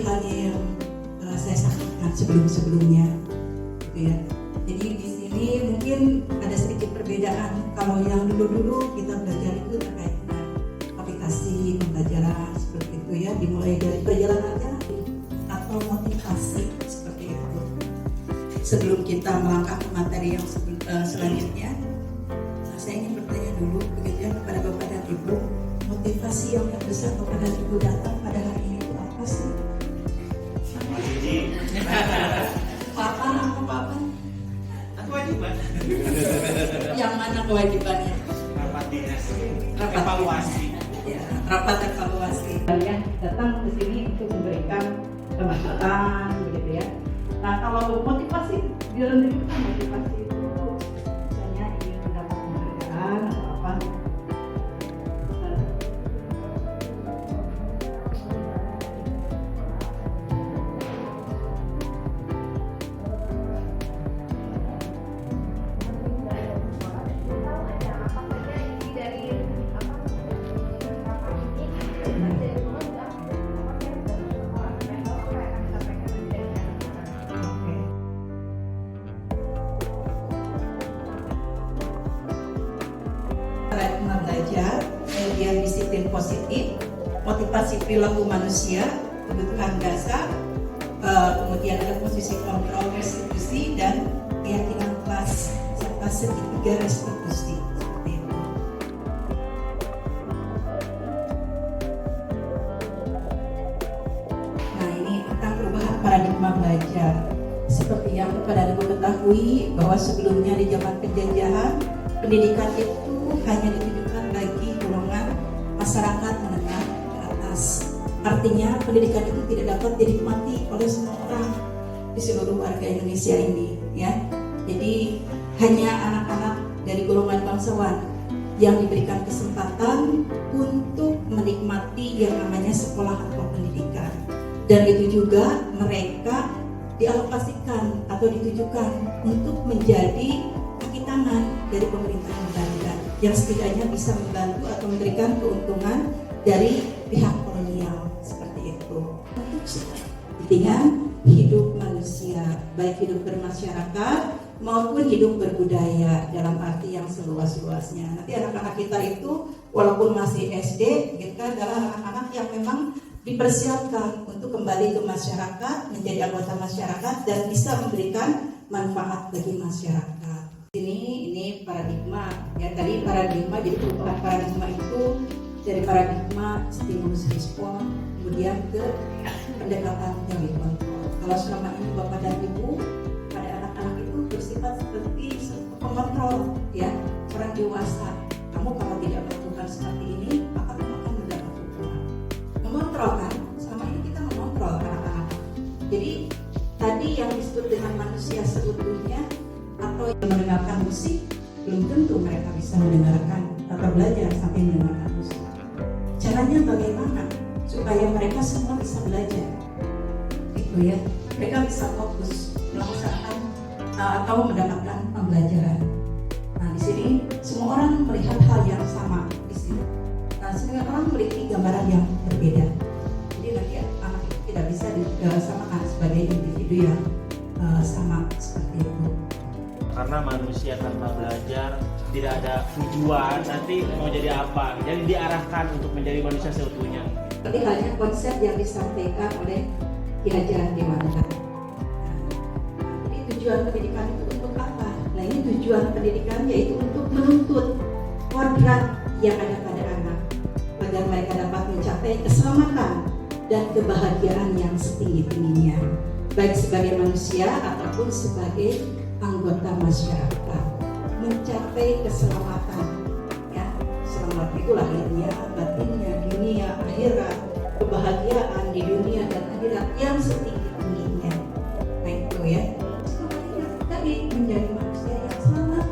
halnya yang saya sampaikan sebelumnya, gitu ya. Jadi di sini mungkin ada sedikit perbedaan. Kalau yang dulu kita belajar itu terkait dengan aplikasi pembelajaran seperti itu ya, dimulai dari perjalanan atau motivasi seperti itu. Sebelum kita melangkah ke materi yang selanjutnya, saya ingin bertanya dulu begitu ya kepada Bapak dan Ibu, motivasi yang terbesar Bapak dan Ibu datang pada hari ini itu apa sih? Apa? Kewajiban. Yang mana kewajibannya? Rapat dinas. Evaluasi. Ya, rapat evaluasi. Kalian datang ke sini untuk memberikan pemasukan, begitu ya. Nah, kalau motivasi di dalam diri kita, motivasi itu misalnya ingin mendapat penghargaan atau apa? Paradigma belajar, kemudian disiplin positif, motivasi perilaku manusia, kebutuhan dasar, kemudian ada posisi kontrol restitusi dan keyakinan kelas serta segitiga restitusi. Seperti itu. Nah, ini tentang perubahan paradigma belajar. Seperti yang pada Ibu ketahui bahwa sebelumnya di zaman penjajahan pendidikan itu hanya ditujukan bagi golongan masyarakat menengah ke atas. Artinya pendidikan itu tidak dapat dinikmati oleh semua orang di seluruh warga Indonesia ini, ya. Jadi hanya anak-anak dari golongan bangsawan yang diberikan kesempatan untuk menikmati yang namanya sekolah atau pendidikan. Dan itu juga mereka dialokasikan atau ditujukan untuk menjadi kaki tangan dari pemerintahan Belanda yang setidaknya bisa membantu atau memberikan keuntungan dari pihak kolonial seperti itu. Untuk kepentingan hidup manusia, baik hidup bermasyarakat maupun hidup berbudaya dalam arti yang seluas-luasnya. Nanti anak-anak kita itu walaupun masih SD, kita adalah anak-anak yang memang dipersiapkan untuk kembali ke masyarakat, menjadi anggota masyarakat dan bisa memberikan manfaat bagi masyarakat. Ini paradigma ya, tadi paradigma, jadi perubahan paradigma itu dari paradigma stimulus respon kemudian ke pendekatan teori kontrol. Kalau selama ini Bapak dan Ibu pada anak-anak itu bersifat seperti pengontrol ya, orang dewasa. Kamu kalau tidak melakukan seperti ini maka kamu akan mendapat hukuman. Mengontrol kan, selama ini kita mengontrol anak-anak. Jadi tadi yang disebut dengan manusia seutuhnya atau yang mendengarkan musik, belum tentu mereka bisa mendengarkan atau belajar sampai mendengarkan musik. Caranya bagaimana supaya mereka semua bisa belajar, gitu ya? Mereka bisa fokus melaksanakan atau mendapatkan pembelajaran. Nah, di sini semua orang melihat hal yang sama di sini. Nah, semua orang memiliki gambaran yang berbeda. Jadi nanti anak itu tidak bisa disamakan sebagai individu yang sama seperti itu. Karena manusia tanpa belajar tidak ada tujuan, nanti mau jadi apa? Jadi diarahkan untuk menjadi manusia seutuhnya. Tapi halnya konsep yang disampaikan oleh Ki Hajar Dewantara. Nah, jadi tujuan pendidikan itu untuk apa? Nah, ini tujuan pendidikan yaitu untuk menuntut kodrat yang ada pada anak agar mereka dapat mencapai keselamatan dan kebahagiaan yang setinggi-tingginya, baik sebagai manusia ataupun sebagai anggota masyarakat, mencapai keselamatan ya, selamat itu lahirnya, batinnya, dunia, akhirat, kebahagiaan di dunia dan akhirat yang setinggi-tingginya. Nah itu ya, tadi menjadi manusia yang selamat,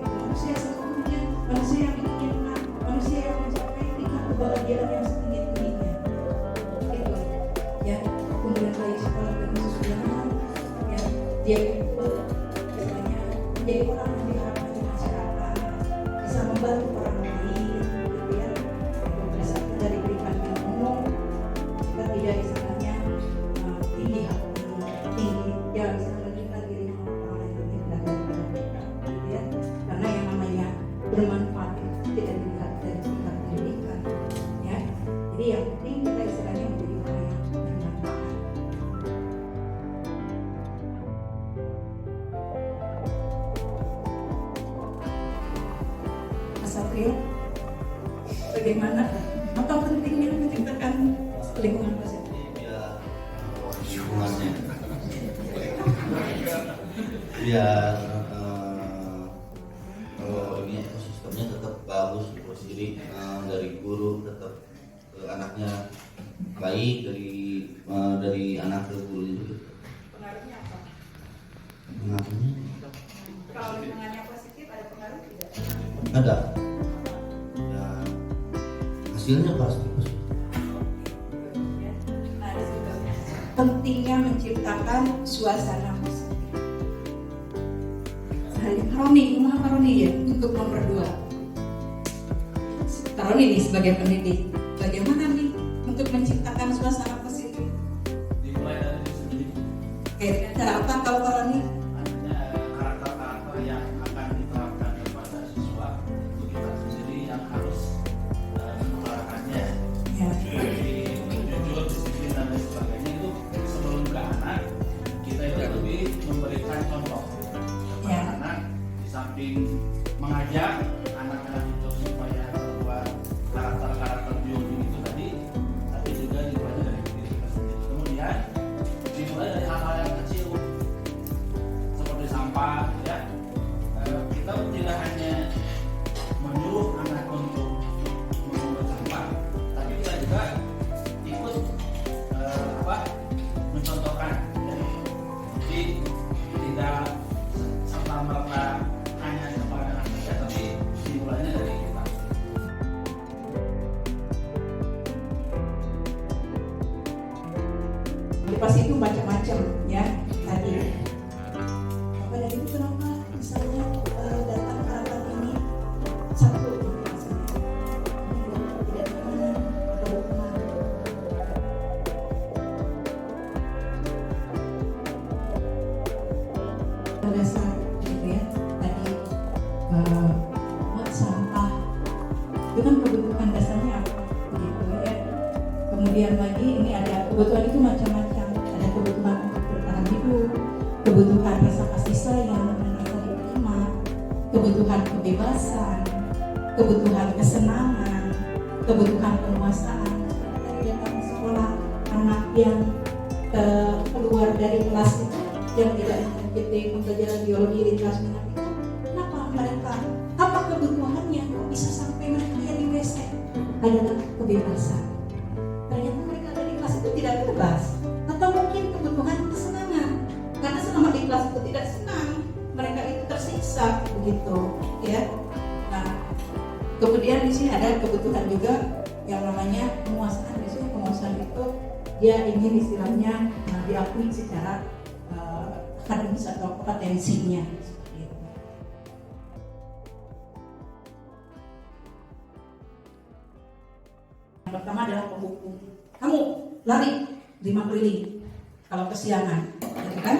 manusia seutuhnya, manusia yang diinginkan, manusia yang mencapai tingkat kebahagiaan yang setinggi-tingginya. Itu ya, kemudian baik sekolah dan kesusahan ya, dia menjadi orang yang diharapkan di masyarakat, bisa membantu orang lain, gitu ya. Bisa dari berikan ilmu, kita tidak di sananya bermanfaat itu tidak dilihat dari tingkat pendidikan, ya. Jadi yang penting kita istilahnya menjadi orang yang bermanfaat. Mas April, bagaimana? Apa pentingnya menciptakan lingkungan positif? Ya, lingkungannya biar kalau ini ekosistemnya tetap bagus gitu. Jadi dari guru tetap anaknya baik, dari anak ke guru itu. Pengaruhnya apa? Pengaruhnya Kalau lingkungannya positif ada pengaruh tidak? ada. Ya, hasilnya pasti positif. Nah, di situ pentingnya menciptakan suasana positif. Roni, kenapa Roni ya untuk nomor 2? Roni nih sebagai pendidik, bagaimana nih untuk menciptakan suasana positif? Dimulai dari diri sendiri. Oke, dengan cara apa kalau Roni? Ada karakter-karakter yang akan diterapkan kepada siswa, itu kita sendiri yang harus menerapkannya. Ya. Jadi jujur, disiplin dan lain sebagainya itu sebelum ke anak kita itu lebih memberikan contoh kepada Ya. anak, di samping mengajak anak-anak itu supaya membuat karakter-karakter biologi itu tadi, tapi juga dimulai dari diri kita sendiri. Kemudian dimulai dari hal-hal yang kecil seperti sampah, ya. Kita tidak hanya menyuruh anak untuk mengumpulkan sampah, tapi kita juga ikut mencontohkan, ya. Jadi tidak serta merta hanya kepada anak saja, tapi dimulainya dari kita. Pas itu macam-macam ya tadi. Apa dari itu kenapa misalnya datang ke anak ini satu tidak teman atau berteman. Pada saat gitu ya tadi buat sampah itu kan kebutuhan dasarnya apa begitu ya. Kemudian lagi ini ada kebutuhan itu macam-macam, ada kebutuhan untuk bertahan hidup, kebutuhan rasa kasih sayang dan rasa diterima, kebutuhan kebebasan, kebutuhan kesenangan, kebutuhan penguasaan. Dari datang sekolah anak yang keluar dari kelas itu yang tidak mengikuti pembelajaran biologi lintas minat itu, kenapa mereka? Apa kebutuhannya? Kok bisa sampai mereka yang di WC? Adalah kebebasan. Ternyata mereka ada di kelas itu tidak bebas, atau mungkin kebutuhan kesenangan karena selama di kelas itu tidak senang, mereka itu tersiksa begitu ya. Nah, kemudian di sini ada kebutuhan juga yang namanya penguasaan. Biasanya penguasaan itu dia ingin istilahnya diakui secara akademis atau kompetensinya. Yang pertama adalah penghukum. Kamu lari 5 keliling kalau kesiangan, gitu kan?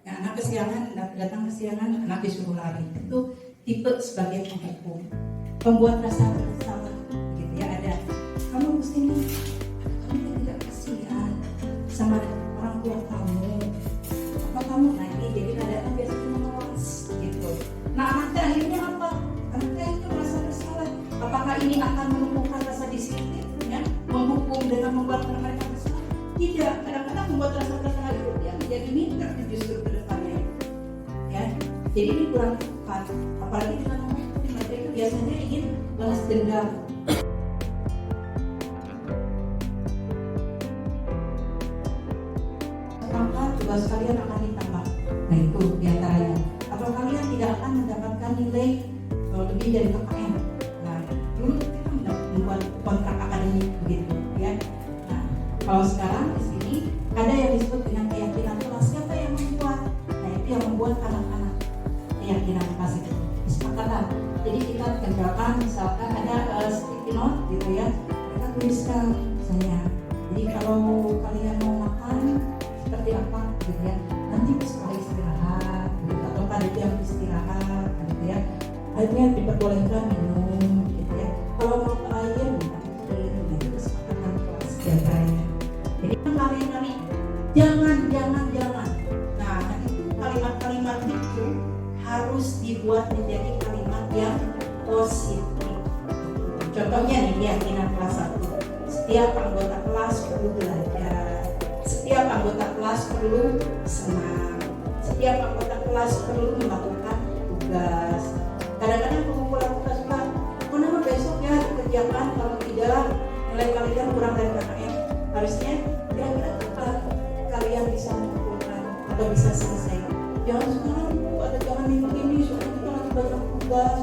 Yang anak kesiangan, datang kesiangan, anak disuruh lari. Itu tipe sebagai penghukum. Pembuat rasa bersalah, gitu ya ada. Kamu kesini, kamu tidak kasihan sama orang tua kamu. Apa kamu nanti jadi kadang biasanya mengelas, gitu. Nah anaknya akhirnya apa? Anaknya itu merasa bersalah. Apakah ini akan menumbuhkan rasa disiplin? Menghukum dengan membuat mereka bersalah? Tidak, kadang-kadang membuat rasa bersalah itu dia menjadi minder justru ke depannya ya. Jadi ini kurang tepat, apalagi dengan menghukum mereka itu biasanya ingin balas dendam. Maka tugas kalian akan ditambah. Nah itu diantaranya. Atau kalian tidak akan mendapatkan nilai lebih dari KKM. Nah dulu kita membuat kontrak akademik begitu ya. Nah kalau sekarang di sini ada yang disebut dengan keyakinan kelas. Siapa yang membuat? Nah itu yang membuat anak-anak keyakinan kelas itu kesepakatan. Jadi kita tempelkan misalkan ada sticky note gitu ya. Kita tuliskan misalnya. Jadi kalau kalian mau makan seperti apa gitu ya. Nanti sekali istirahat gitu. Atau pada jam istirahat gitu ya. akhirnya diperbolehkan minum gitu ya. Kalau mau ke air itu kesepakatan kelas jaganya. Jadi kali-kali jangan. Nah itu kalimat-kalimat itu harus dibuat menjadi kalimat yang positif. Contohnya nih keyakinan kelas 1. Setiap anggota kelas perlu belajar. Setiap anggota kelas perlu senang. Setiap anggota kelas perlu melakukan tugas. Kadang-kadang pengumpulan tugas Pak, kenapa besok ya dikerjakan, kalau tidak nilai kalian kurang dari KKM. Harusnya kira-kira kapan kalian bisa mengumpulkan atau bisa selesai. Jangan sekarang Bu, atau jangan minggu ini, soalnya kita lagi banyak tugas.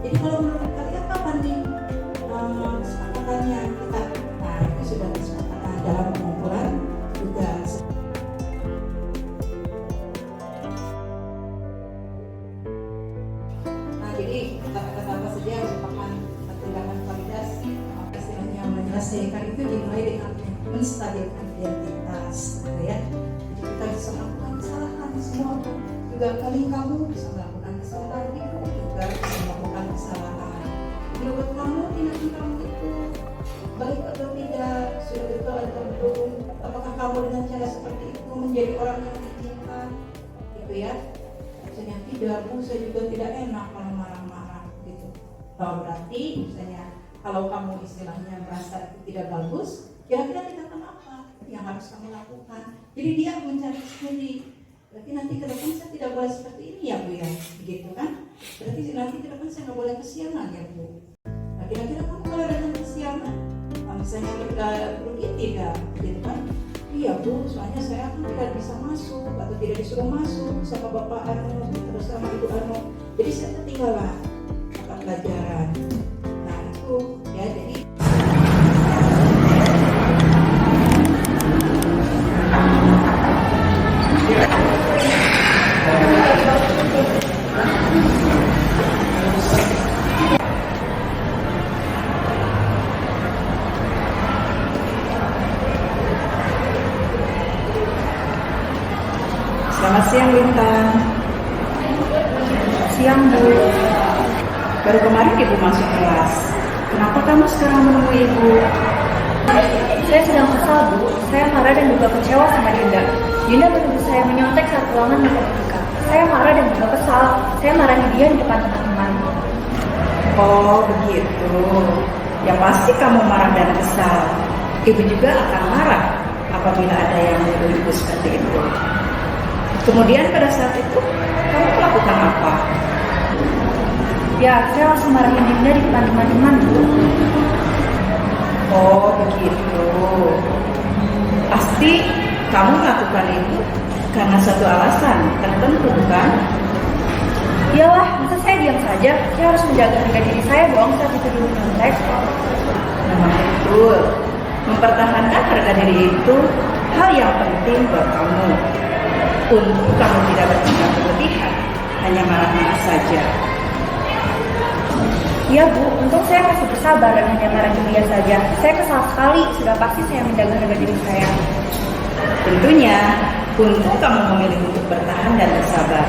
Jadi kalau menurut kalian kapan nih kesepakatannya kita? Nah itu sudah kesepakatan dalam pengumpulan tugas. Nah jadi kata-kata apa saja yang merupakan tindakan validasi, istilahnya menyelesaikan itu dimulai dengan menstabilkan identitas, gitu ya. Jadi kita bisa melakukan kesalahan semua, juga kali kamu bisa melakukan kesalahan itu juga bisa melakukan kesalahan. Menurut kamu tindakan kamu itu baik atau tidak, sudah betul atau belum, apakah kamu dengan cara seperti itu menjadi orang yang diinginkan, gitu ya. Misalnya tidak, Bu, saya juga tidak enak kalau marah-marah, gitu. Berarti misalnya kalau kamu istilahnya merasa itu tidak bagus, kira-kira tindakan apa yang harus kamu lakukan? Jadi dia mencari sendiri. Berarti nanti ke depan saya tidak boleh seperti ini ya Bu ya, begitu kan? Berarti nanti ke depan saya nggak boleh kesiangan ya Bu. Nah kira-kira kamu kalau datang kesiangan, misalnya rugi tidak, gitu kan? Iya Bu, soalnya saya kan tidak bisa masuk atau tidak disuruh masuk sama Bapak Arno terus sama Ibu Arno. Jadi saya ketinggalan mata pelajaran. Nah itu ya, jadi selamat siang Lintang. Siang Bu. Baru kemarin Ibu masuk kelas. Kenapa kamu sekarang menemui Ibu? Saya sedang kesal Bu. Saya marah dan juga kecewa sama Dinda. Dinda menuduh saya menyontek saat ulangan matematika. Saya marah dan juga kesal. Saya marahi dia di depan teman-teman. Oh begitu. Ya pasti kamu marah dan kesal. Ibu juga akan marah apabila ada yang menuduh Ibu seperti itu. Kemudian pada saat itu kamu melakukan apa? Ya, saya langsung marahin Dinda di depan teman-teman Bu. Oh begitu. Pasti kamu melakukan itu karena satu alasan tertentu, bukan? Iyalah, masa saya diam saja? Saya harus menjaga harga diri saya dong saat dituduh nyontek. Memang betul. Mempertahankan harga diri itu hal yang penting buat kamu. Untuk kamu tidak bertindak berlebihan, hanya marah-marah saja. Iya Bu, untung saya masih bersabar dan hanya marahin dia saja. Saya kesal sekali, sudah pasti saya menjaga harga diri saya. Tentunya, untung kamu memilih untuk bertahan dan bersabar.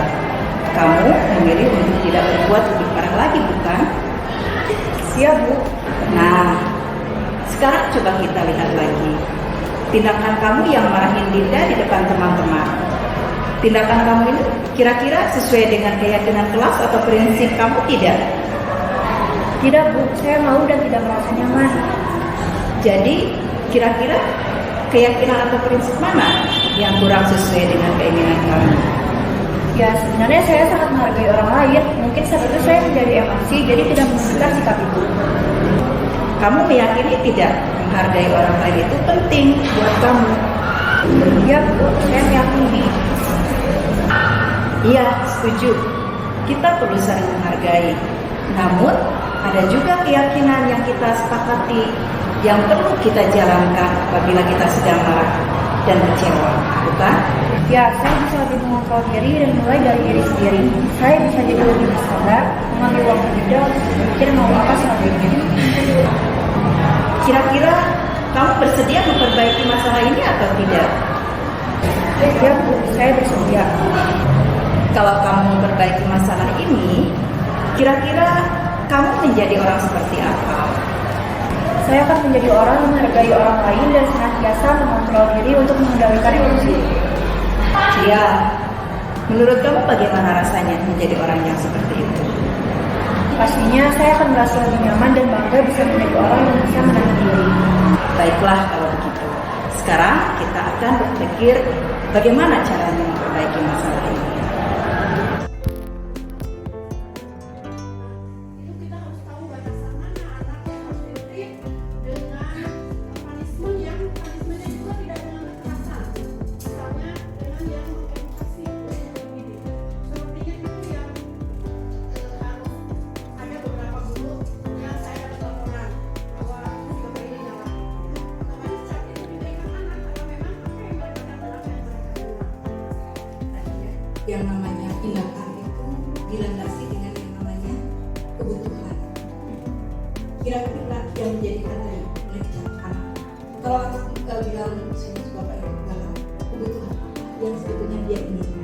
Kamu memilih untuk tidak berbuat lebih parah lagi, bukan? Iya Bu. Nah, sekarang coba kita lihat lagi. Tindakan kamu yang marahin Dinda di depan teman-teman. Tindakan kamu ini kira-kira sesuai dengan keyakinan kelas atau prinsip kamu tidak? Tidak Bu, saya malu dan tidak merasa nyaman. Jadi, kira-kira keyakinan atau prinsip mana yang kurang sesuai dengan keinginan kamu? Ya, sebenarnya saya sangat menghargai orang lain. Mungkin saat itu saya menjadi emosi, jadi tidak menunjukkan sikap itu. Kamu meyakini tidak menghargai orang lain itu penting buat kamu? Iya Bu, saya meyakini. Iya, setuju. Kita perlu saling menghargai. Namun, ada juga keyakinan yang kita sepakati yang perlu kita jalankan apabila kita sedang marah dan kecewa, bukan? Ya, saya bisa lebih mengontrol diri dan mulai dari diri sendiri. Saya bisa jadi lebih bersabar, mengambil waktu jeda untuk berpikir mau apa selanjutnya. Kira-kira kamu bersedia memperbaiki masalah ini atau tidak? Ya Bu, saya bersedia. Kalau kamu memperbaiki masalah ini, Kira-kira kamu menjadi orang seperti apa? Saya akan menjadi orang yang menghargai orang lain dan senantiasa mengontrol diri untuk mengendalikan emosi. Ya, menurut kamu bagaimana rasanya menjadi orang yang seperti itu? Pastinya saya akan merasa lebih nyaman dan bangga bisa menjadi orang yang bisa menahan diri. Baiklah kalau begitu. Sekarang kita akan berpikir bagaimana caranya memperbaiki masalah ini. Itu kita harus tahu batasan mana anak yang harus diberi dengan punishmennya juga tidak dengan kekerasan. Misalnya dengan yang mengedukasi untuk mendidik. Sepertinya itu yang harus ada beberapa guru yang saya dapat laporan bahwa juga ini jalan. Otomatis saat itu diberikan anak karena memang apa yang mereka katakan yang mereka dengar. Yang namanya tindakan itu dilandasi dengan yang namanya kebutuhan. Kira-kira yang menjadikan dari mengejak anak. Kalau anak bilang sini bapak ibu bilang kebutuhan apa yang sebetulnya dia inginkan.